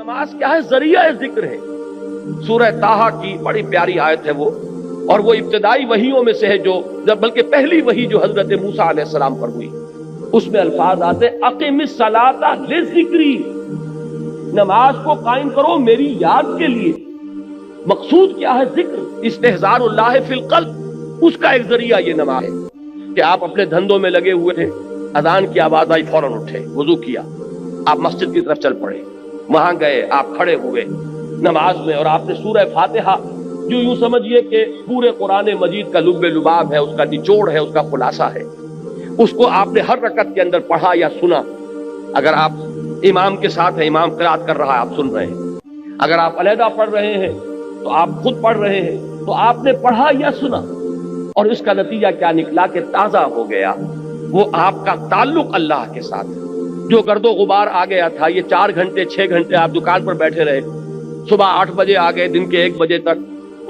नमाज क्या है? जरिया जिक्र है। सूरह ताहा की बड़ी प्यारी आयत है वो, और वो इब्तिदाई वहियों में से है जो बल्कि पहली वही जो हजरत मूसा अलैहिस्सलाम पर हुई, उसमें अल्फाज आते अक़िमिस सलाता लिज़िक्री, नमाज को कायम करो मेरी याद के लिए। मकसूद क्या है? जिक्र, इस्तिहज़ारुल्लाह फिल क़ल्ब, उसका एक जरिया ये नमाज है कि आप अपने धंधों में लगे हुए थे, अजान की आवाज आई, फौरन उठे, वुजू किया, आप मस्जिद की तरफ चल पड़े, वहां गए, आप खड़े हुए नमाज में और आपने सूरह फातिहा, जो यूं समझिए कि पूरे कुरान मजीद का लुब्बे लुबाब है, उसका निचोड़ है, उसका खुलासा है, उसको आपने हर रकत के अंदर पढ़ा या सुना। अगर आप इमाम के साथ हैं, इमाम क़िराअत कर रहा है, आप सुन रहे हैं। अगर आप अलहदा पढ़ रहे हैं तो आप खुद पढ़ रहे हैं, तो आपने पढ़ा या सुना, और इसका नतीजा क्या निकला कि ताज़ा हो गया वो आपका ताल्लुक अल्लाह के साथ। जो गर्दो गुबार आ गया था, ये 4 घंटे 6 घंटे आप दुकान पर बैठे रहे, सुबह 8 बजे आ गए, दिन के 1 बजे तक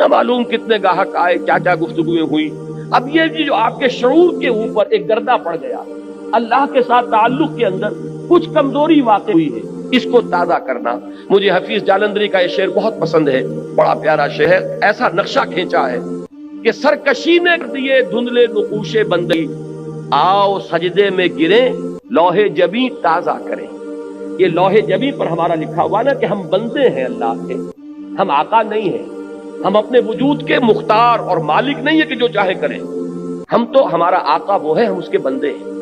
न मालूम कितने ग्राहक आए, क्या क्या गुफ्तगुएं हुई। अब ये जो आपके शऊर के ऊपर एक गर्दा पड़ गया, अल्लाह के साथ ताल्लुक के अंदर कुछ कमजोरी वाक़ हुई है, इसको ताज़ा करना। मुझे हफीज जालंधरी का ये शेर बहुत पसंद है, बड़ा प्यारा शेर है। ऐसा नक्शा खींचा है कि सरकशी ने दिए धुंधले नुकूशे बंदगी, आओ सजदे में गिरे लौहे जबी ताज़ा करें। ये लौहे जबी पर हमारा लिखा हुआ ना कि हम बंदे हैं अल्लाह के, हम आका नहीं हैं, हम अपने वजूद के मुख्तार और मालिक नहीं है कि जो चाहे करें। हम तो, हमारा आका वो है, हम उसके बंदे हैं।